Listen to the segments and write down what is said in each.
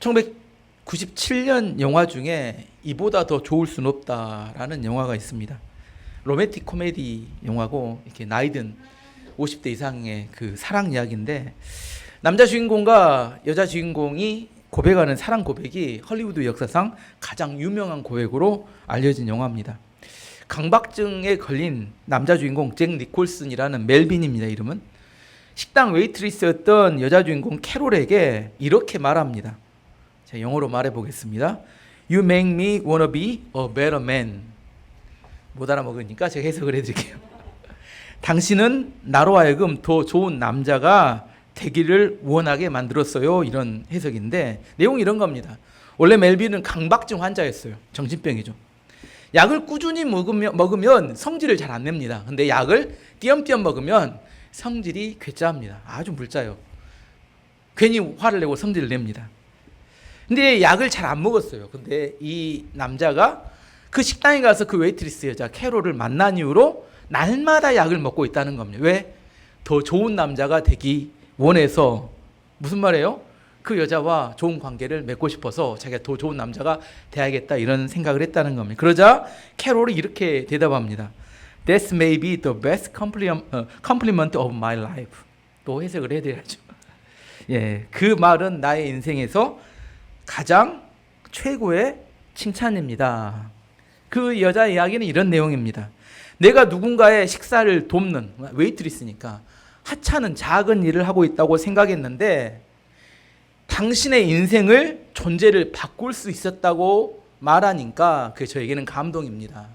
1997년 영화 중에 이보다 더 좋을 순 없다라는 영화가 있습니다. 로맨틱 코미디 영화고 이렇게 나이든 50대 이상의 그 사랑 이야기인데 남자 주인공과 여자 주인공이 고백하는 사랑 고백이 헐리우드 역사상 가장 유명한 고백으로 알려진 영화입니다. 강박증에 걸린 남자 주인공 잭 니콜슨이라는 멜빈입니다. 이름은 식당 웨이트리스였던 여자 주인공 캐롤에게 이렇게 말합니다. 제가 영어로 말해보겠습니다. You make me wanna be a better man. 못 알아먹으니까 제가 해석을 해드릴게요. 당신은 나로 하여금 더 좋은 남자가 되기를 원하게 만들었어요. 이런 해석인데 내용이 이런 겁니다. 원래 멜빈은 강박증 환자였어요. 정신병이죠. 약을 꾸준히 먹으면 성질을 잘 안 냅니다. 근데 약을 띄엄띄엄 먹으면 성질이 괴짜합니다. 아주 물짜요. 괜히 화를 내고 성질을 냅니다. 근데 약을 잘 안 먹었어요. 근데 이 남자가 그 식당에 가서 그 웨이트리스 여자 캐롤을 만난 이후로 날마다 약을 먹고 있다는 겁니다. 왜? 더 좋은 남자가 되기 원해서. 무슨 말이에요? 그 여자와 좋은 관계를 맺고 싶어서 자기가 더 좋은 남자가 돼야겠다 이런 생각을 했다는 겁니다. 그러자 캐롤이 이렇게 대답합니다. That may be the best compliment of my life. 또 해석을 해드려야죠. 예, 그 말은 나의 인생에서 가장 최고의 칭찬입니다. 그 여자 이야기는 이런 내용입니다. 내가 누군가의 식사를 돕는 웨이트리스니까 하찮은 작은 일을 하고 있다고 생각했는데 당신의 인생을 존재를 바꿀 수 있었다고 말하니까 그게 저에게는 감동입니다.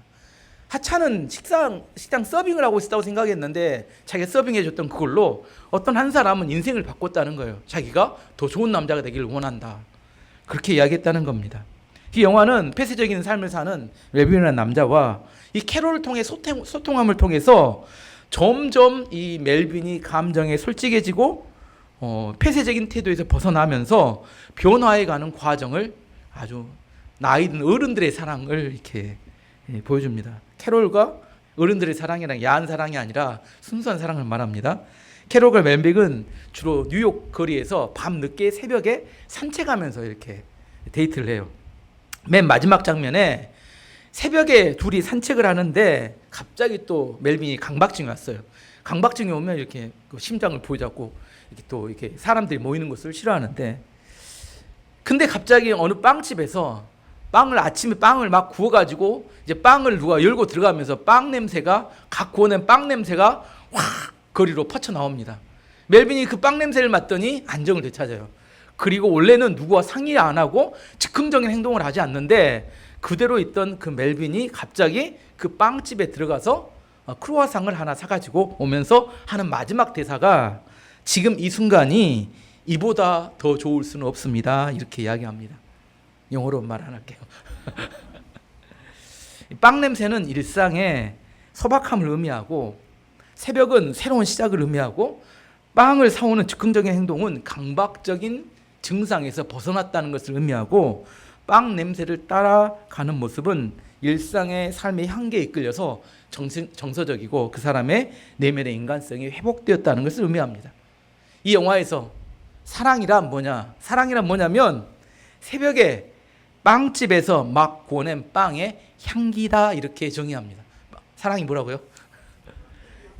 하찮은 식당 서빙을 하고 있었다고 생각했는데 자기가 서빙해줬던 그걸로 어떤 한 사람은 인생을 바꿨다는 거예요. 자기가 더 좋은 남자가 되기를 원한다. 그렇게 이야기했다는 겁니다. 이 영화는 폐쇄적인 삶을 사는 멜빈이라는 남자와 이 캐롤을 통해 소통함을 통해서 점점 이 멜빈이 감정에 솔직해지고 폐쇄적인 태도에서 벗어나면서 변화해가는 과정을 아주 나이든 어른들의 사랑을 이렇게 보여줍니다. 캐롤과 어른들의 사랑이란 야한 사랑이 아니라 순수한 사랑을 말합니다. 캐롤과 멜빈은 주로 뉴욕 거리에서 밤 늦게 새벽에 산책하면서 이렇게 데이트를 해요. 맨 마지막 장면에 새벽에 둘이 산책을 하는데 갑자기 또 멜빈이 강박증이 왔어요. 강박증이 오면 이렇게 심장을 보여잡고 이렇게 또 이렇게 사람들이 모이는 것을 싫어하는데 근데 갑자기 어느 빵집에서 아침에 빵을 막 구워가지고 이제 빵을 누가 열고 들어가면서 빵 냄새가 각 구워낸 빵 냄새가 확 거리로 퍼쳐 나옵니다. 멜빈이 그 빵 냄새를 맡더니 안정을 되찾아요. 그리고 원래는 누구와 상의 안 하고 즉흥적인 행동을 하지 않는데 그대로 있던 그 멜빈이 갑자기 그 빵집에 들어가서 크루아상을 하나 사가지고 오면서 하는 마지막 대사가 지금 이 순간이 이보다 더 좋을 수는 없습니다. 이렇게 이야기합니다. 영어로 말 안 할게요. 빵 냄새는 일상의 소박함을 의미하고 새벽은 새로운 시작을 의미하고 빵을 사오는 즉흥적인 행동은 강박적인 증상에서 벗어났다는 것을 의미하고 빵 냄새를 따라가는 모습은 일상의 삶의 향기에 이끌려서 정서적이고 그 사람의 내면의 인간성이 회복되었다는 것을 의미합니다. 이 영화에서 사랑이란 뭐냐? 사랑이란 뭐냐면 새벽에 빵집에서 막 구워낸 빵의 향기다 이렇게 정의합니다. 사랑이 뭐라고요?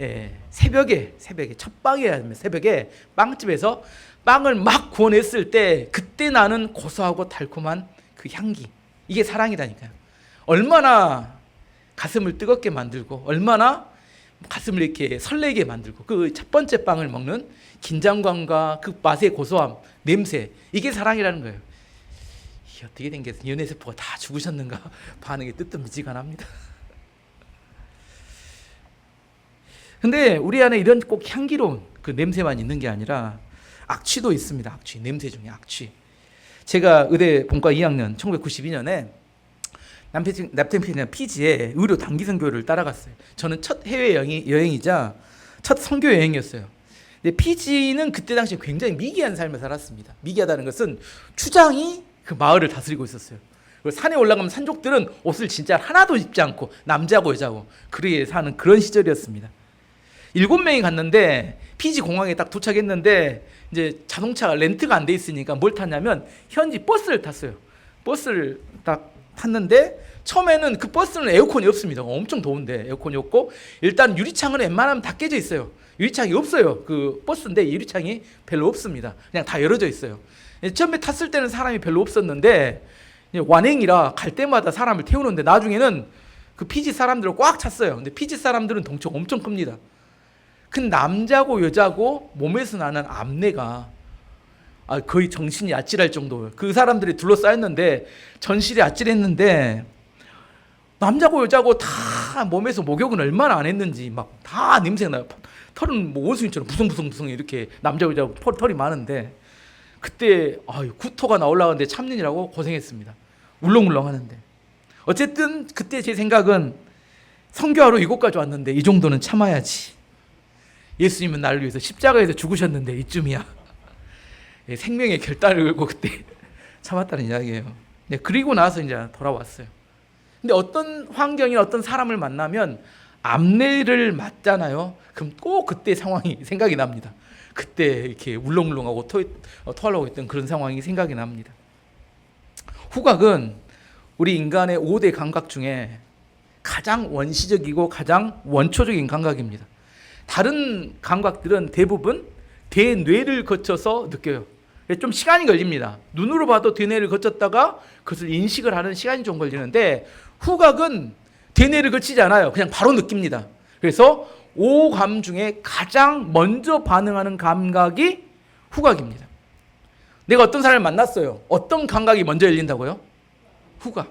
예, 새벽에 첫 빵이어야 합니다. 새벽에 빵집에서 빵을 막 구워냈을 때 그때 나는 고소하고 달콤한 그 향기, 이게 사랑이라니까요. 얼마나 가슴을 뜨겁게 만들고 얼마나 가슴을 이렇게 설레게 만들고 그 첫 번째 빵을 먹는 긴장감과 그 맛의 고소함, 냄새, 이게 사랑이라는 거예요. 이게 어떻게 된 게 연애세포가 다 죽으셨는가 반응이 뜨뜻미지근합니다. 근데 우리 안에 이런 꼭 향기로운 그 냄새만 있는 게 아니라 악취도 있습니다. 악취, 냄새 중에 악취. 제가 의대 본과 2학년 1992년에 남태평양 피지에 의료 단기 선교를 따라갔어요. 저는 첫 해외 여행이자 첫 선교 여행이었어요. 근데 피지는 그때 당시에 굉장히 미개한 삶을 살았습니다. 미개하다는 것은 추장이 그 마을을 다스리고 있었어요. 그리고 산에 올라가면 산족들은 옷을 진짜 하나도 입지 않고 남자고 여자고 그렇게 사는 그런 시절이었습니다. 7명이 갔는데 피지 공항에 딱 도착했는데 이제 자동차가 렌트가 안 돼 있으니까 뭘 탔냐면 현지 버스를 탔어요. 버스를 딱 탔는데 처음에는 그 버스는 에어컨이 없습니다. 엄청 더운데 에어컨이 없고 일단 유리창은 웬만하면 다 깨져 있어요. 유리창이 없어요. 그 버스인데 유리창이 별로 없습니다. 그냥 다 열어져 있어요. 처음에 탔을 때는 사람이 별로 없었는데 완행이라 갈 때마다 사람을 태우는데 나중에는 그 피지 사람들을 꽉 찼어요. 근데 피지 사람들은 덩치가 엄청 큽니다. 근 남자고 여자고 몸에서 나는 암내가 거의 정신이 아찔할 정도예요. 그 사람들이 둘러싸였는데 전실이 아찔했는데 남자고 여자고 다 몸에서 목욕은 얼마나 안 했는지 막 다 냄새가 나요. 털은 뭐 원숭이처럼 부성부성 이렇게 남자 여자 털이 많은데 그때 구토가 나오려는데 참느니라고 고생했습니다. 울렁울렁 하는데 어쨌든 그때 제 생각은 선교하러 이곳까지 왔는데 이 정도는 참아야지. 예수님은 나를 위해서 십자가에서 죽으셨는데 이쯤이야. 생명의 결단을 걸고 그때 참았다는 이야기예요. 네, 그리고 나서 이제 돌아왔어요. 근데 어떤 환경이나 어떤 사람을 만나면 암내를 맞잖아요. 그럼 꼭 그때 상황이 생각이 납니다. 그때 이렇게 울렁울렁하고 토하려고 했던 그런 상황이 생각이 납니다. 후각은 우리 인간의 5대 감각 중에 가장 원시적이고 가장 원초적인 감각입니다. 다른 감각들은 대부분 대뇌를 거쳐서 느껴요. 좀 시간이 걸립니다. 눈으로 봐도 대뇌를 거쳤다가 그것을 인식을 하는 시간이 좀 걸리는데 후각은 대뇌를 거치지 않아요. 그냥 바로 느낍니다. 그래서 5감 중에 가장 먼저 반응하는 감각이 후각입니다. 내가 어떤 사람을 만났어요. 어떤 감각이 먼저 열린다고요? 후각.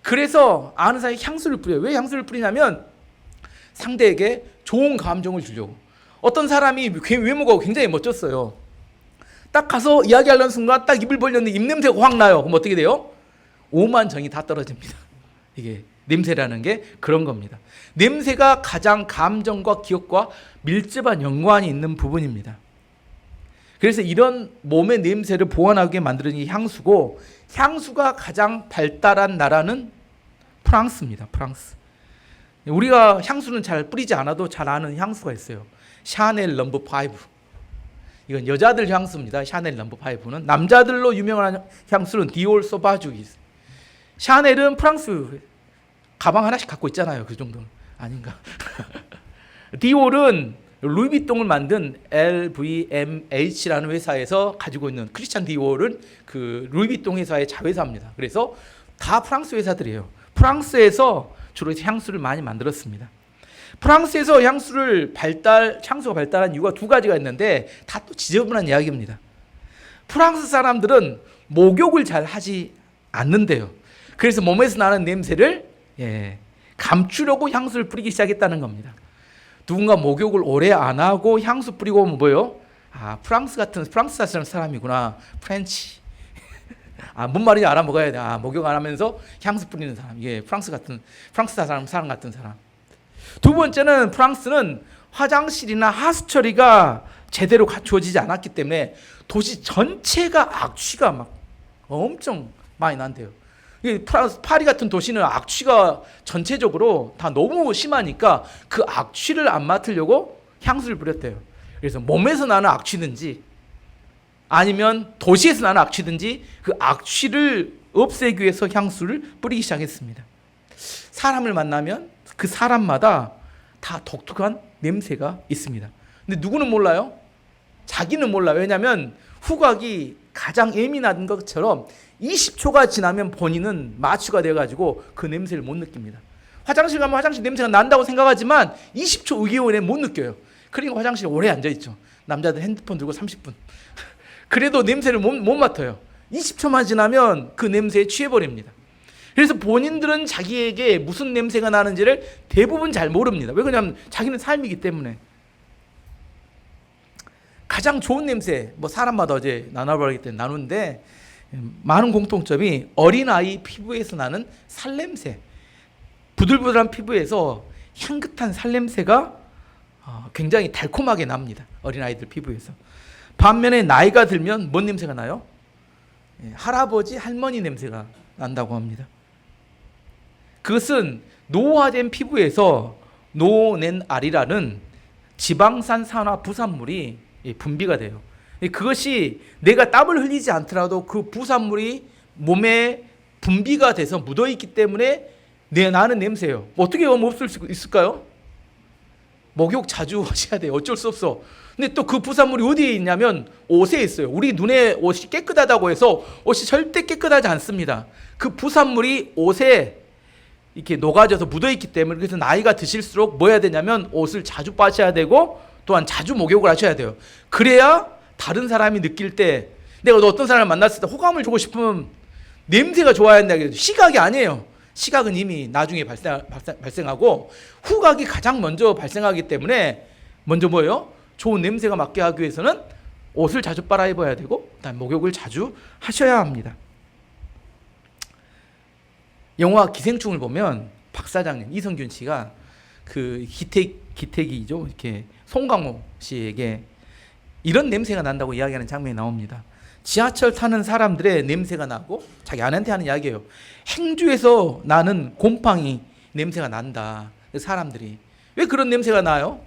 그래서 아는 사람이 향수를 뿌려요. 왜 향수를 뿌리냐면 상대에게 좋은 감정을 주려고. 어떤 사람이 외모가 굉장히 멋졌어요. 딱 가서 이야기하려는 순간 딱 입을 벌렸는데 입냄새가 확 나요. 그럼 어떻게 돼요? 오만 정이 다 떨어집니다. 이게 냄새라는 게 그런 겁니다. 냄새가 가장 감정과 기억과 밀접한 연관이 있는 부분입니다. 그래서 이런 몸의 냄새를 보완하게 만드는 게 향수고, 향수가 가장 발달한 나라는 프랑스입니다. 프랑스. 우리가 향수는 잘 뿌리지 않아도 잘 아는 향수가 있어요. 샤넬 넘버 5. 이건 여자들 향수입니다. 샤넬 넘버 5는. 남자들로 유명한 향수는 디올 소바주. 샤넬은 프랑스 가방 하나씩 갖고 있잖아요. 그 정도는 아닌가. 디올은 루이비통을 만든 LVMH라는 회사에서 가지고 있는, 크리스찬 디올은 그 루이비통 회사의 자회사입니다. 그래서 다 프랑스 회사들이에요. 프랑스에서 주로 향수를 많이 만들었습니다. 프랑스에서 향수가 발달한 이유가 두 가지가 있는데 다 또 지저분한 이야기입니다. 프랑스 사람들은 목욕을 잘 하지 않는데요. 그래서 몸에서 나는 냄새를 감추려고 향수를 뿌리기 시작했다는 겁니다. 누군가 목욕을 오래 안 하고 향수 뿌리고 오면 뭐예요? 프랑스 사람이구나. 프렌치. 뭔 말인지 알아먹어야 돼. 목욕 안 하면서 향수 뿌리는 사람. 이게 프랑스 사람 같은 사람. 두 번째는 프랑스는 화장실이나 하수 처리가 제대로 갖추어지지 않았기 때문에 도시 전체가 악취가 막 엄청 많이 난대요. 파리 같은 도시는 악취가 전체적으로 다 너무 심하니까 그 악취를 안 맡으려고 향수를 뿌렸대요. 그래서 몸에서 나는 악취든지 아니면 도시에서 나는 악취든지 그 악취를 없애기 위해서 향수를 뿌리기 시작했습니다. 사람을 만나면 그 사람마다 다 독특한 냄새가 있습니다. 근데 누구는 몰라요? 자기는 몰라요. 왜냐하면 후각이 가장 예민한 것처럼 20초가 지나면 본인은 마취가 돼가지고 그 냄새를 못 느낍니다. 화장실 가면 화장실 냄새가 난다고 생각하지만 20초 의기원에 못 느껴요. 그러니까 화장실에 오래 앉아있죠. 남자들 핸드폰 들고 30분. 그래도 냄새를 못 맡아요. 20초만 지나면 그 냄새에 취해버립니다. 그래서 본인들은 자기에게 무슨 냄새가 나는지를 대부분 잘 모릅니다. 왜 그러냐면 자기는 삶이기 때문에. 가장 좋은 냄새, 사람마다 어제 나눠보기 때문에 나누는데 많은 공통점이 어린아이 피부에서 나는 살냄새, 부들부들한 피부에서 향긋한 살냄새가 굉장히 달콤하게 납니다. 어린아이들 피부에서. 반면에 나이가 들면 뭔 냄새가 나요? 할아버지, 할머니 냄새가 난다고 합니다. 그것은 노화된 피부에서 노넨알이라는 지방산 산화 부산물이 분비가 돼요. 그것이 내가 땀을 흘리지 않더라도 그 부산물이 몸에 분비가 돼서 묻어있기 때문에 나는 냄새예요. 어떻게 없을 수 있을까요? 목욕 자주 하셔야 돼요. 어쩔 수 없어. 근데 또 그 부산물이 어디에 있냐면 옷에 있어요. 우리 눈에 옷이 깨끗하다고 해서 옷이 절대 깨끗하지 않습니다. 그 부산물이 옷에 이렇게 녹아져서 묻어있기 때문에, 그래서 나이가 드실수록 뭐 해야 되냐면 옷을 자주 빠셔야 되고 또한 자주 목욕을 하셔야 돼요. 그래야 다른 사람이 느낄 때, 내가 어떤 사람을 만났을 때 호감을 주고 싶으면 냄새가 좋아야 한다. 시각이 아니에요. 시각은 이미 나중에 발생하고 후각이 가장 먼저 발생하기 때문에 먼저 뭐예요? 좋은 냄새가 맡게 하기 위해서는 옷을 자주 빨아 입어야 되고 그다음 목욕을 자주 하셔야 합니다. 영화 기생충을 보면 박 사장님 이성균 씨가 그 기택이죠. 이렇게 송강호 씨에게 이런 냄새가 난다고 이야기하는 장면이 나옵니다. 지하철 타는 사람들의 냄새가 나고 자기 아내한테 하는 이야기예요. 행주에서 나는 곰팡이 냄새가 난다. 사람들이 왜 그런 냄새가 나요?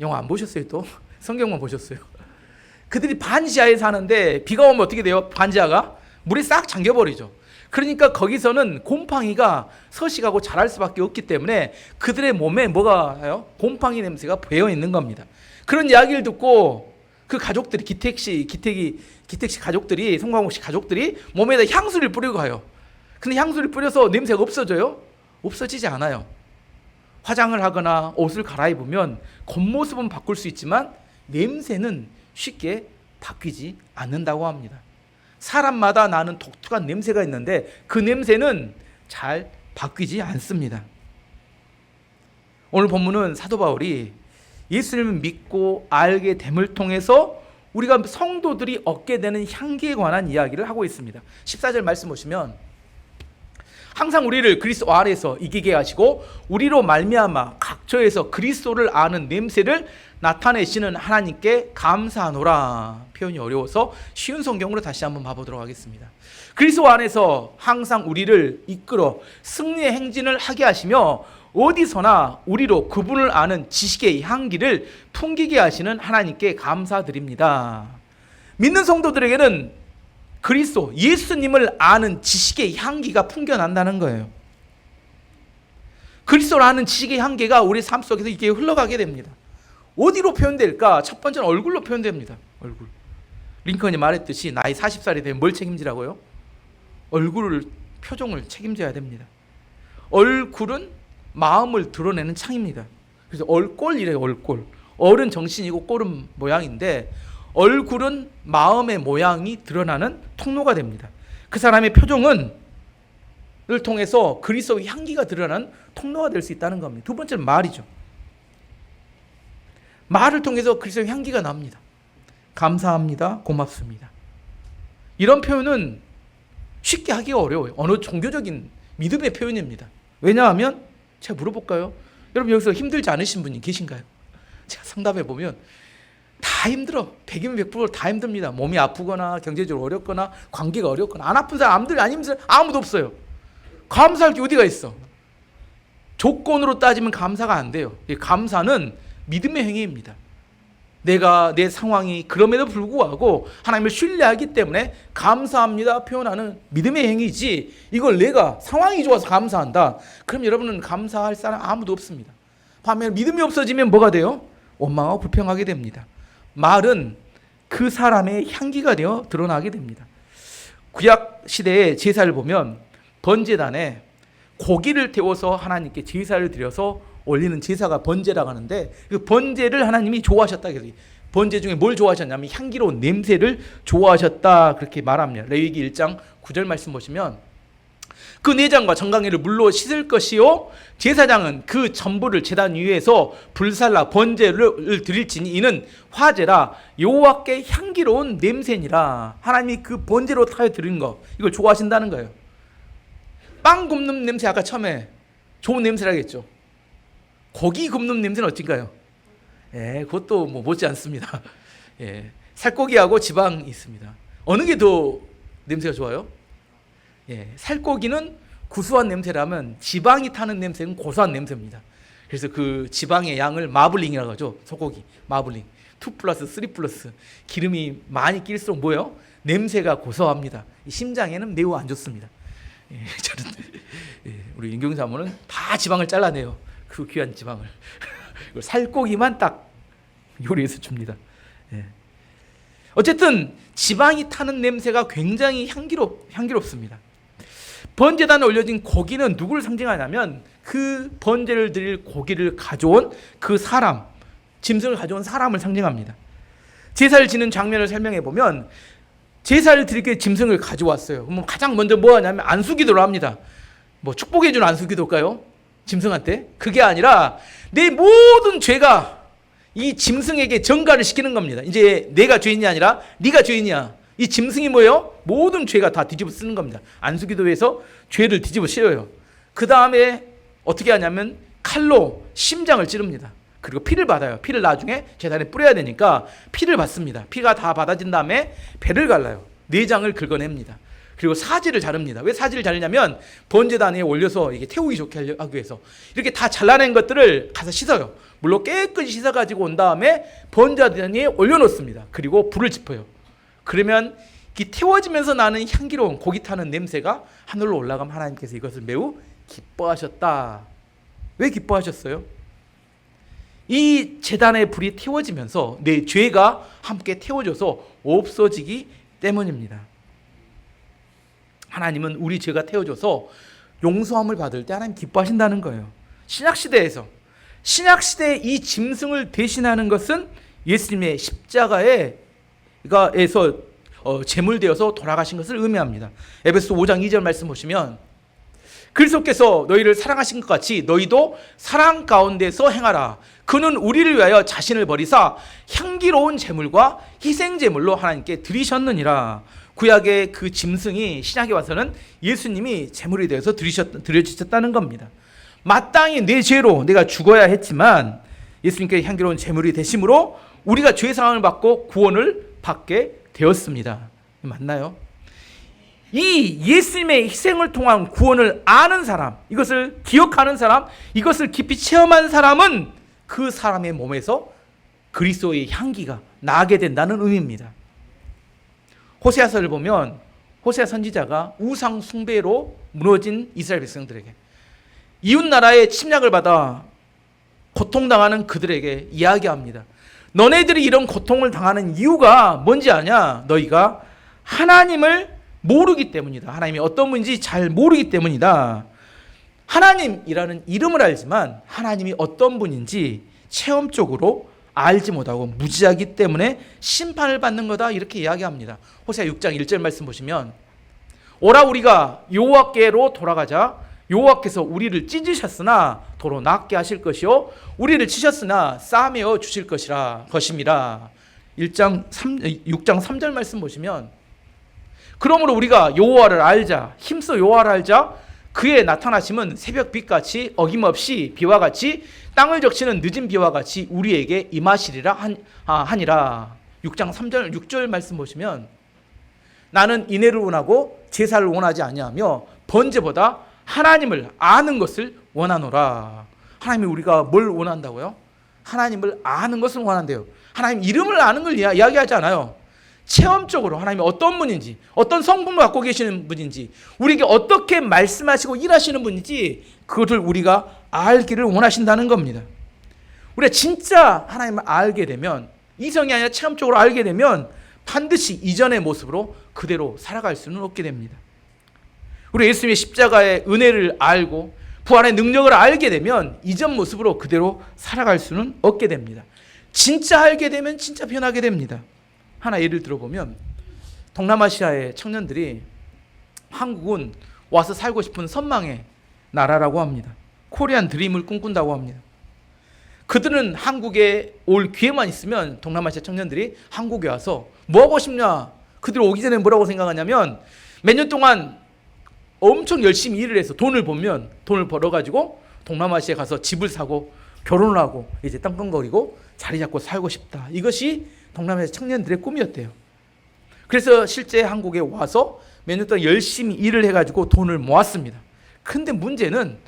영화 안 보셨어요? 또 성경만 보셨어요? 그들이 반지하에 사는데 비가 오면 어떻게 돼요? 반지하가 물이 싹 잠겨버리죠. 그러니까 거기서는 곰팡이가 서식하고 자랄 수밖에 없기 때문에 그들의 몸에 뭐가 와요? 곰팡이 냄새가 배어 있는 겁니다. 그런 이야기를 듣고 그 가족들이 기택씨 가족들이, 송강호 씨 가족들이 몸에다 향수를 뿌리고 가요. 근데 향수를 뿌려서 냄새가 없어져요? 없어지지 않아요. 화장을 하거나 옷을 갈아입으면 겉모습은 바꿀 수 있지만 냄새는 쉽게 바뀌지 않는다고 합니다. 사람마다 나는 독특한 냄새가 있는데 그 냄새는 잘 바뀌지 않습니다. 오늘 본문은 사도 바울이 예수님을 믿고 알게 됨을 통해서 우리가 성도들이 얻게 되는 향기에 관한 이야기를 하고 있습니다. 14절 말씀 보시면 항상 우리를 그리스도 안에서 이기게 하시고 우리로 말미암아 각처에서 그리스도를 아는 냄새를 나타내시는 하나님께 감사하노라. 표현이 어려워서 쉬운 성경으로 다시 한번 봐보도록 하겠습니다. 그리스도 안에서 항상 우리를 이끌어 승리의 행진을 하게 하시며 어디서나 우리로 그분을 아는 지식의 향기를 풍기게 하시는 하나님께 감사드립니다. 믿는 성도들에게는 그리스도 예수님을 아는 지식의 향기가 풍겨난다는 거예요. 그리스도를 아는 지식의 향기가 우리 삶 속에서 이렇게 흘러가게 됩니다. 어디로 표현될까? 첫 번째는 얼굴로 표현됩니다. 얼굴. 링컨이 말했듯이 나이 40살이 되면 뭘 책임지라고요? 얼굴을, 표정을 책임져야 됩니다. 얼굴은 마음을 드러내는 창입니다. 그래서 얼꼴이래요. 얼꼴. 얼은 정신이고 꼴은 모양인데 얼굴은 마음의 모양이 드러나는 통로가 됩니다. 그 사람의 표정을 통해서 그리스도의 향기가 드러나는 통로가 될 수 있다는 겁니다. 두 번째는 말이죠. 말을 통해서 그리스도의 향기가 납니다. 감사합니다. 고맙습니다. 이런 표현은 쉽게 하기가 어려워요. 어느 종교적인 믿음의 표현입니다. 왜냐하면 제가 물어볼까요? 여러분 여기서 힘들지 않으신 분이 계신가요? 제가 상담해 보면 다 힘들어. 100이면 100%다 힘듭니다. 몸이 아프거나 경제적으로 어렵거나 관계가 어렵거나. 안 아픈 사람, 안 힘든 사람 아무도 없어요. 감사할 게 어디가 있어? 조건으로 따지면 감사가 안 돼요. 감사는 믿음의 행위입니다. 내가 내 상황이 그럼에도 불구하고 하나님을 신뢰하기 때문에 감사합니다 표현하는 믿음의 행위지, 이걸 내가 상황이 좋아서 감사한다, 그럼 여러분은 감사할 사람 아무도 없습니다. 반면 믿음이 없어지면 뭐가 돼요? 원망하고 불평하게 됩니다. 말은 그 사람의 향기가 되어 드러나게 됩니다. 구약 시대의 제사를 보면 번제단에 고기를 태워서 하나님께 제사를 드려서 올리는 제사가 번제라고 하는데 그 번제를 하나님이 좋아하셨다. 번제 중에 뭘 좋아하셨냐면 향기로운 냄새를 좋아하셨다, 그렇게 말합니다. 레위기 1장 9절 말씀 보시면 그 내장과 정강이를 물로 씻을 것이요 제사장은 그 전부를 제단 위에서 불살라 번제를 드릴지니 이는 화제라 여호와께 향기로운 냄새니라. 하나님이 그 번제로 타여 드린 거, 이걸 좋아하신다는 거예요. 빵 굽는 냄새 아까 처음에 좋은 냄새라겠죠. 고기 굽는 냄새는 어떤가요? 그것도 뭐 못지 않습니다. 살코기하고 지방이 있습니다. 어느 게 더 냄새가 좋아요? 살코기는 구수한 냄새라면 지방이 타는 냄새는 고소한 냄새입니다. 그래서 그 지방의 양을 마블링이라고 하죠. 소고기 마블링. 2 플러스 3 플러스 기름이 많이 낄수록 뭐예요? 냄새가 고소합니다. 심장에는 매우 안 좋습니다. 저는 우리 임경수 사모는 다 지방을 잘라내요. 그 귀한 지방을 살코기만 딱 요리해서 줍니다. 어쨌든 지방이 타는 냄새가 굉장히 향기롭습니다. 번제단에 올려진 고기는 누구를 상징하냐면 그 번제를 드릴 고기를 가져온 그 사람, 짐승을 가져온 사람을 상징합니다. 제사를 지는 장면을 설명해 보면 제사를 드리게 짐승을 가져왔어요. 그럼 가장 먼저 뭐 하냐면 안수기도를 합니다. 뭐 축복해 주는 안수기도일까요? 짐승한테? 그게 아니라 내 모든 죄가 이 짐승에게 전가를 시키는 겁니다. 이제 내가 죄인이 아니라 네가 죄인이야. 이 짐승이 뭐예요? 모든 죄가 다 뒤집어 쓰는 겁니다. 안수기도에서 죄를 뒤집어 씌워요. 그 다음에 어떻게 하냐면 칼로 심장을 찌릅니다. 그리고 피를 받아요. 피를 나중에 제단에 뿌려야 되니까 피를 받습니다. 피가 다 받아진 다음에 배를 갈라요. 내장을 긁어냅니다. 그리고 사지를 자릅니다. 왜 사지를 자르냐면 번제단에 올려서 이게 태우기 좋게 하기 위해서 이렇게 다 잘라낸 것들을 가서 씻어요. 물로 깨끗이 씻어가지고 온 다음에 번제단에 올려놓습니다. 그리고 불을 지펴요. 그러면 이 태워지면서 나는 향기로운 고기 타는 냄새가 하늘로 올라가면 하나님께서 이것을 매우 기뻐하셨다. 왜 기뻐하셨어요? 이 제단의 불이 태워지면서 내 죄가 함께 태워져서 없어지기 때문입니다. 하나님은 우리 죄가 태워져서 용서함을 받을 때 하나님 기뻐하신다는 거예요. 신약시대에 이 짐승을 대신하는 것은 예수님의 십자가에서 제물되어서 돌아가신 것을 의미합니다. 에베소 5장 2절 말씀 보시면 그리스도께서 너희를 사랑하신 것 같이 너희도 사랑 가운데서 행하라. 그는 우리를 위하여 자신을 버리사 향기로운 제물과 희생 제물로 하나님께 드리셨느니라. 구약의 그 짐승이 신약에 와서는 예수님이 제물이 되어서 드려지셨다는 겁니다. 마땅히 내 죄로 내가 죽어야 했지만 예수님께 향기로운 제물이 되심으로 우리가 죄 사함을 받고 구원을 받게 되었습니다. 맞나요? 이 예수님의 희생을 통한 구원을 아는 사람, 이것을 기억하는 사람, 이것을 깊이 체험한 사람은 그 사람의 몸에서 그리스도의 향기가 나게 된다는 의미입니다. 호세아서를 보면 호세아 선지자가 우상 숭배로 무너진 이스라엘 백성들에게 이웃 나라의 침략을 받아 고통당하는 그들에게 이야기합니다. 너네들이 이런 고통을 당하는 이유가 뭔지 아냐? 너희가 하나님을 모르기 때문이다. 하나님이 어떤 분인지 잘 모르기 때문이다. 하나님이라는 이름을 알지만 하나님이 어떤 분인지 체험적으로 알지 못하고 무지하기 때문에 심판을 받는 거다, 이렇게 이야기합니다. 호세아 6장 1절 말씀 보시면 오라 우리가 여호와께로 돌아가자. 여호와께서 우리를 찢으셨으나 도로 낫게 하실 것이요 우리를 치셨으나 싸매어 주실 것임이라. 6장 3절 말씀 보시면 그러므로 우리가 여호와를 알자. 힘써 여호와를 알자. 그의 나타나심은 새벽 빛같이 어김없이 비와 같이 땅을 적시는 늦은 비와 같이 우리에게 임하시리라 하니라. 6장 3절 6절 말씀 보시면 나는 인애를 원하고 제사를 원하지 아니하며 번제보다 하나님을 아는 것을 원하노라. 하나님이 우리가 뭘 원한다고요? 하나님을 아는 것을 원한대요. 하나님 이름을 아는 걸 이야기하지 않아요. 체험적으로 하나님이 어떤 분인지, 어떤 성품을 갖고 계시는 분인지, 우리에게 어떻게 말씀하시고 일하시는 분인지 그것을 우리가 알기를 원하신다는 겁니다. 우리가 진짜 하나님을 알게 되면, 이성이 아니라 체험적으로 알게 되면 반드시 이전의 모습으로 그대로 살아갈 수는 없게 됩니다. 우리 예수님의 십자가의 은혜를 알고 부활의 능력을 알게 되면 이전 모습으로 그대로 살아갈 수는 없게 됩니다. 진짜 알게 되면 진짜 변하게 됩니다. 하나 예를 들어보면 동남아시아의 청년들이 한국은 와서 살고 싶은 선망의 나라라고 합니다. 코리안 드림을 꿈꾼다고 합니다. 그들은 한국에 올 기회만 있으면 동남아시아 청년들이 한국에 와서 뭐 하고 싶냐? 그들 오기 전에 뭐라고 생각하냐면 몇 년 동안 엄청 열심히 일을 해서 돈을 벌어가지고 동남아시아에 가서 집을 사고 결혼을 하고 이제 땅덩거리고 자리 잡고 살고 싶다. 이것이 동남아시아 청년들의 꿈이었대요. 그래서 실제 한국에 와서 몇 년 동안 열심히 일을 해가지고 돈을 모았습니다. 근데 문제는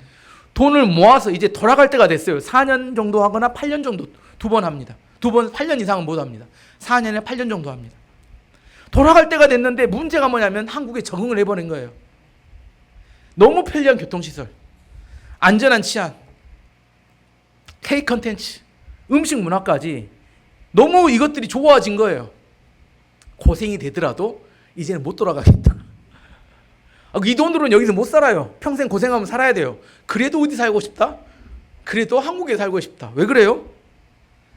돈을 모아서 이제 돌아갈 때가 됐어요. 4년 정도 하거나 8년 정도 2번 합니다. 두 번 8년 이상은 못 합니다. 4년에 8년 정도 합니다. 돌아갈 때가 됐는데 문제가 뭐냐면 한국에 적응을 해버린 거예요. 너무 편리한 교통시설, 안전한 치안, K 컨텐츠, 음식 문화까지 너무 이것들이 좋아진 거예요. 고생이 되더라도 이제는 못 돌아가겠다. 이 돈으로는 여기서 못 살아요. 평생 고생하면 살아야 돼요. 그래도 어디 살고 싶다? 그래도 한국에 살고 싶다. 왜 그래요?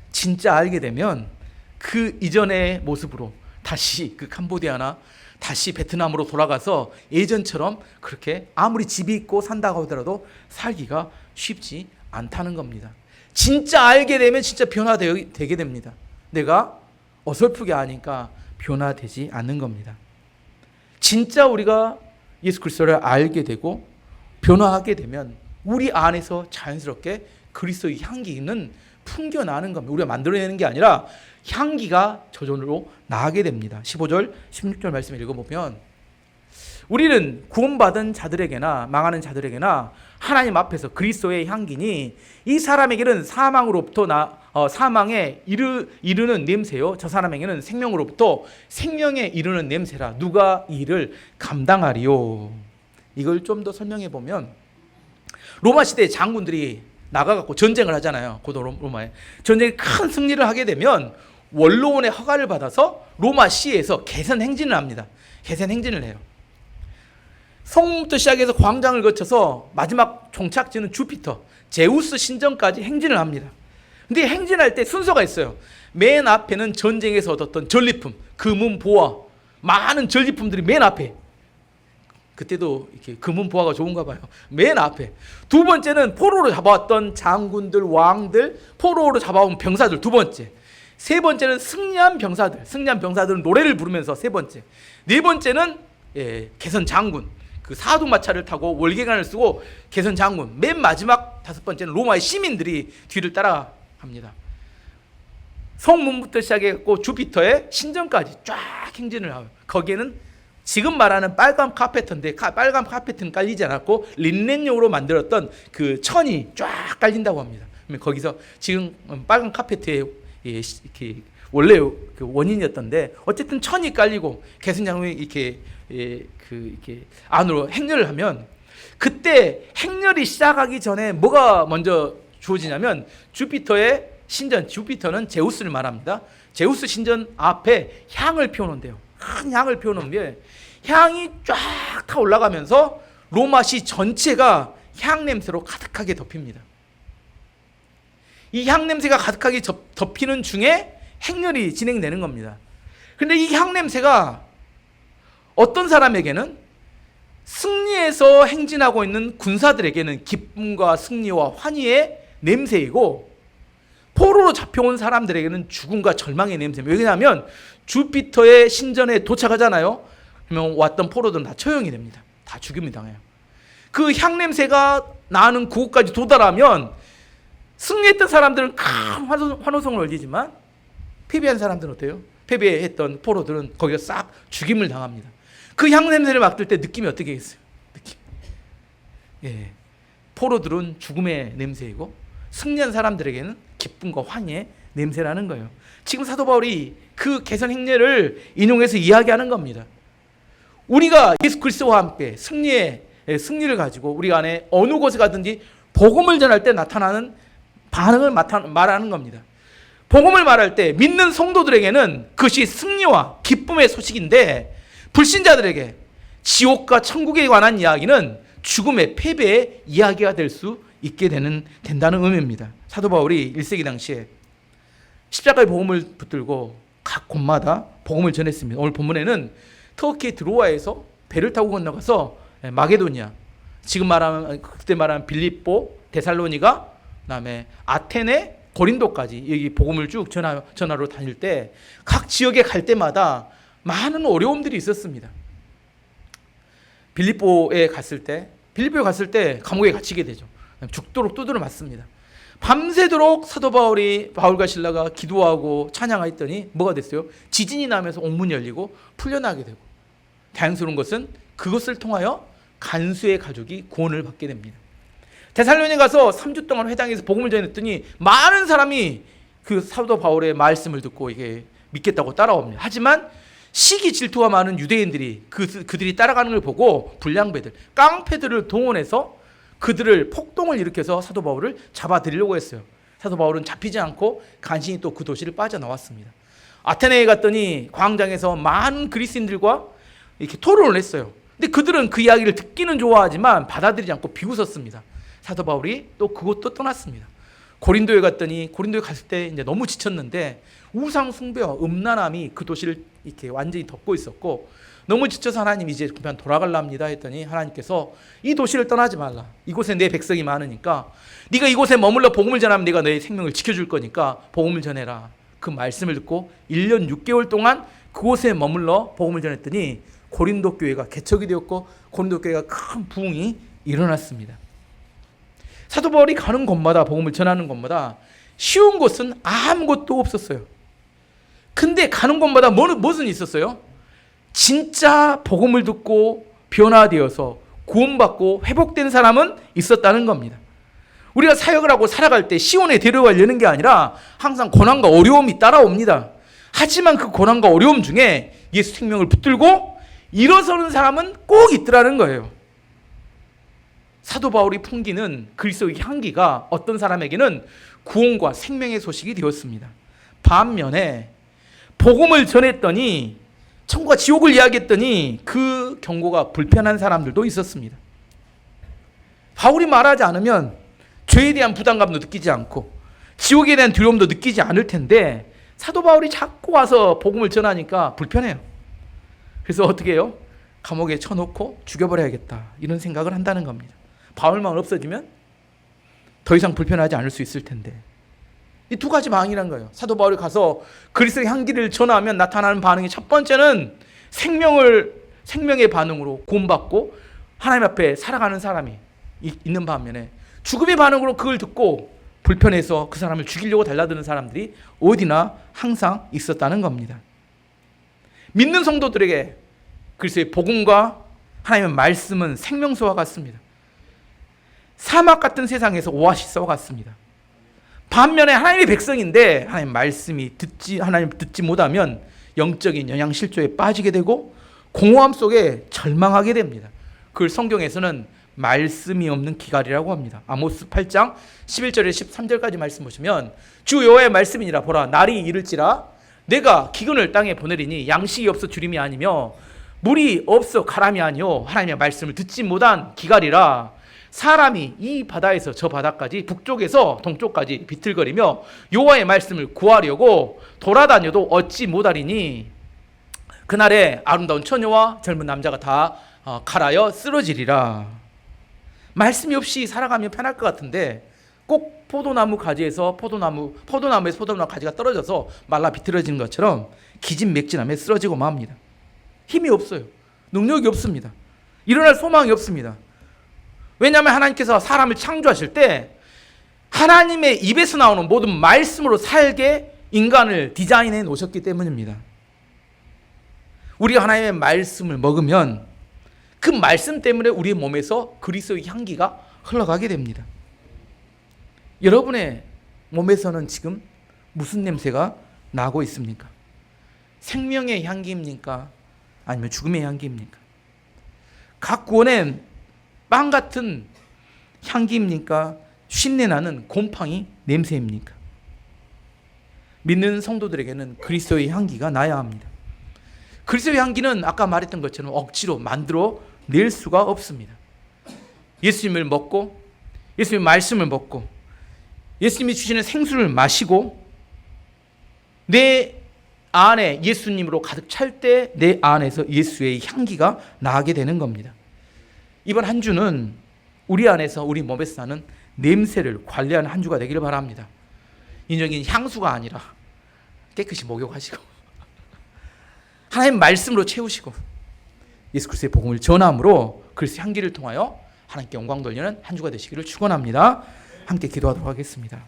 진짜 알게 되면 그 이전의 모습으로 다시 그 캄보디아나 다시 베트남으로 돌아가서 예전처럼 그렇게 아무리 집이 있고 산다고 하더라도 살기가 쉽지 않다는 겁니다. 진짜 알게 되면 진짜 변화되게 됩니다. 내가 어설프게 아니까 변화되지 않는 겁니다. 진짜 우리가 예수 그리스도를 알게 되고 변화하게 되면 우리 안에서 자연스럽게 그리스도의 향기는 풍겨나는 겁니다. 우리가 만들어내는 게 아니라 향기가 저절로 나게 됩니다. 15절, 16절 말씀을 읽어보면 우리는 구원받은 자들에게나 망하는 자들에게나 하나님 앞에서 그리스도의 향기니 이 사람에게는 사망으로부터 사망에 이르는 냄새요 저 사람에게는 생명으로부터 생명에 이르는 냄새라. 누가 이 일을 감당하리요. 이걸 좀 더 설명해 보면 로마 시대의 장군들이 나가갖고 전쟁을 하잖아요. 고도 로마에 전쟁에 큰 승리를 하게 되면 원로원의 허가를 받아서 로마 시에서 개선 행진을 합니다. 개선 행진을 해요. 성부터 시작해서 광장을 거쳐서 마지막 종착지는 주피터, 제우스 신전까지 행진을 합니다. 근데 행진할 때 순서가 있어요. 맨 앞에는 전쟁에서 얻었던 전리품, 금은 보화, 많은 전리품들이 맨 앞에. 그때도 이렇게 금은 보화가 좋은가 봐요. 맨 앞에. 두 번째는 포로로 잡아왔던 장군들, 왕들, 포로로 잡아온 병사들 두 번째. 세 번째는 승리한 병사들. 승리한 병사들은 노래를 부르면서 세 번째. 네 번째는 개선 장군. 그 사두마차를 타고 월계관을 쓰고 개선 장군. 맨 마지막 다섯 번째는 로마의 시민들이 뒤를 따라갑니다. 성문부터 시작해서 주피터의 신전까지 쫙 행진을 하고 거기에는 지금 말하는 빨간 카페트인데 빨간 카페트는 깔리지 않았고 린넨용으로 만들었던 그 천이 쫙 깔린다고 합니다. 거기서 지금 빨간 카페트에 이렇게 원래 그 원인이었던데 어쨌든 천이 깔리고 개선 장군이 이렇게 안으로 행렬을 하면 그때 행렬이 시작하기 전에 뭐가 먼저 주어지냐면 주피터의 신전, 주피터는 제우스를 말합니다. 제우스 신전 앞에 향을 피워놓은대요. 큰 향을 피워놓은데 향이 쫙 타 올라가면서 로마시 전체가 향 냄새로 가득하게 덮입니다. 이 향 냄새가 가득하게 덮이는 중에 행렬이 진행되는 겁니다. 그런데 이 향 냄새가 어떤 사람에게는 승리해서 행진하고 있는 군사들에게는 기쁨과 승리와 환희의 냄새이고 포로로 잡혀온 사람들에게는 죽음과 절망의 냄새입니다. 왜냐하면 주피터의 신전에 도착하잖아요. 그러면 왔던 포로들은 다 처형이 됩니다. 다 죽임을 당해요. 그 향 냄새가 나는 그곳까지 도달하면 승리했던 사람들은 큰 환호성을 올리지만 패배한 사람들은 어때요? 패배했던 포로들은 거기서 싹 죽임을 당합니다. 그 향 냄새를 맡을 때 느낌이 어떻게 있어요? 포로들은 죽음의 냄새이고 승리한 사람들에게는 기쁨과 환희의 냄새라는 거예요. 지금 사도 바울이 그 개선 행례를 인용해서 이야기하는 겁니다. 우리가 예수 그리스도와 함께 승리를 가지고 우리 안에 어느 곳에 가든지 복음을 전할 때 나타나는 반응을 말하는 겁니다. 복음을 말할 때 믿는 성도들에게는 그것이 승리와 기쁨의 소식인데 불신자들에게 지옥과 천국에 관한 이야기는 죽음의 패배의 이야기가 될 수 있게 된다는 의미입니다. 사도 바울이 1세기 당시에 십자가의 복음을 붙들고 각 곳마다 복음을 전했습니다. 오늘 본문에는 터키 드로아에서 배를 타고 건너가서 마게도니아, 지금 말하면 그때 말하면 빌립보, 데살로니가, 그다음에 아테네, 고린도까지 여기 복음을 쭉 전하러 다닐 때 각 지역에 갈 때마다 많은 어려움들이 있었습니다. 빌립보에 갔을 때 감옥에 갇히게 되죠. 죽도록 두드려 맞습니다. 밤새도록 사도 바울과 실라가 기도하고 찬양했더니 뭐가 됐어요? 지진이 나면서 옥문이 열리고 풀려나게 되고, 다행스러운 것은 그것을 통하여 간수의 가족이 구원을 받게 됩니다. 데살로니에 가서 3주 동안 회당에서 복음을 전했더니 많은 사람이 그 사도 바울의 말씀을 듣고 이게 믿겠다고 따라옵니다. 하지만 시기 질투가 많은 유대인들이 그들이 따라가는 걸 보고 불량배들, 깡패들을 동원해서 그들을 폭동을 일으켜서 사도 바울을 잡아들이려고 했어요. 사도 바울은 잡히지 않고 간신히 또 그 도시를 빠져나왔습니다. 아테네에 갔더니 광장에서 많은 그리스인들과 이렇게 토론을 했어요. 근데 그들은 그 이야기를 듣기는 좋아하지만 받아들이지 않고 비웃었습니다. 사도 바울이 또 그곳도 떠났습니다. 고린도에 갔더니 고린도에 갔을 때 이제 너무 지쳤는데 우상 숭배와 음란함이 그 도시를 이렇게 완전히 덮고 있었고 너무 지쳐서 하나님 이제 그만 돌아갈랍니다 했더니 하나님께서 이 도시를 떠나지 말라. 이곳에 내 백성이 많으니까 네가 이곳에 머물러 복음을 전하면 내가 너의 생명을 지켜줄 거니까 복음을 전해라. 그 말씀을 듣고 1년 6개월 동안 그곳에 머물러 복음을 전했더니 고린도 교회가 개척이 되었고 고린도 교회가 큰 부흥이 일어났습니다. 사도 바울이 가는 곳마다 복음을 전하는 곳마다 쉬운 곳은 아무것도 없었어요. 근데 가는 곳마다 무슨 있었어요? 진짜 복음을 듣고 변화되어서 구원받고 회복된 사람은 있었다는 겁니다. 우리가 사역을 하고 살아갈 때 시온에 데려가려는 게 아니라 항상 고난과 어려움이 따라옵니다. 하지만 그 고난과 어려움 중에 예수 생명을 붙들고 일어서는 사람은 꼭 있더라는 거예요. 사도 바울이 풍기는 그리스도의 향기가 어떤 사람에게는 구원과 생명의 소식이 되었습니다. 반면에 복음을 전했더니 천국과 지옥을 이야기했더니 그 경고가 불편한 사람들도 있었습니다. 바울이 말하지 않으면 죄에 대한 부담감도 느끼지 않고 지옥에 대한 두려움도 느끼지 않을 텐데 사도 바울이 자꾸 와서 복음을 전하니까 불편해요. 그래서 어떻게 해요? 감옥에 쳐놓고 죽여버려야겠다 이런 생각을 한다는 겁니다. 바울만 없어지면 더 이상 불편하지 않을 수 있을 텐데 이 두 가지 방이란 거예요. 사도 바울이 가서 그리스도의 향기를 전하면 나타나는 반응이 첫 번째는 생명의 반응으로 구원받고 하나님 앞에 살아가는 사람이 있는 반면에 죽음의 반응으로 그걸 듣고 불편해서 그 사람을 죽이려고 달라드는 사람들이 어디나 항상 있었다는 겁니다. 믿는 성도들에게 그리스도의 복음과 하나님의 말씀은 생명수와 같습니다. 사막 같은 세상에서 오아시스와 같습니다. 반면에 하나님의 백성인데 하나님 말씀이 하나님 듣지 못하면 영적인 영양실조에 빠지게 되고 공허함 속에 절망하게 됩니다. 그걸 성경에서는 말씀이 없는 기갈이라고 합니다. 아모스 8장 11절에 13절까지 말씀 보시면 주 여호와의 말씀이니라 보라 날이 이를지라 내가 기근을 땅에 보내리니 양식이 없어 주림이 아니며 물이 없어 가람이 아니요 하나님의 말씀을 듣지 못한 기갈이라 사람이 이 바다에서 저 바다까지 북쪽에서 동쪽까지 비틀거리며 여호와의 말씀을 구하려고 돌아다녀도 얻지 못하리니 그날에 아름다운 처녀와 젊은 남자가 다 갈아여 쓰러지리라. 말씀이 없이 살아가면 편할 것 같은데 꼭 포도나무 가지에서 포도나무에서 포도나무 가지가 떨어져서 말라 비틀어지는 것처럼 기진맥진하며 쓰러지고 맙니다. 힘이 없어요. 능력이 없습니다. 일어날 소망이 없습니다. 왜냐하면 하나님께서 사람을 창조하실 때 하나님의 입에서 나오는 모든 말씀으로 살게 인간을 디자인해 놓으셨기 때문입니다. 우리가 하나님의 말씀을 먹으면 그 말씀 때문에 우리의 몸에서 그리스도의 향기가 흘러가게 됩니다. 여러분의 몸에서는 지금 무슨 냄새가 나고 있습니까? 생명의 향기입니까? 아니면 죽음의 향기입니까? 각 구원의 빵 같은 향기입니까? 쉰내 나는 곰팡이 냄새입니까? 믿는 성도들에게는 그리스도의 향기가 나야 합니다. 그리스도의 향기는 아까 말했던 것처럼 억지로 만들어 낼 수가 없습니다. 예수님을 먹고 예수님의 말씀을 먹고 예수님이 주시는 생수를 마시고 내 안에 예수님으로 가득 찰 때 내 안에서 예수의 향기가 나게 되는 겁니다. 이번 한 주는 우리 안에서 우리 몸에서 나는 냄새를 관리하는 한 주가 되기를 바랍니다. 인적인 향수가 아니라 깨끗이 목욕하시고 하나님 말씀으로 채우시고 예수 그리스도의 복음을 전함으로 그리스도의 향기를 통하여 하나님께 영광 돌리는 한 주가 되시기를 축원합니다. 함께 기도하도록 하겠습니다.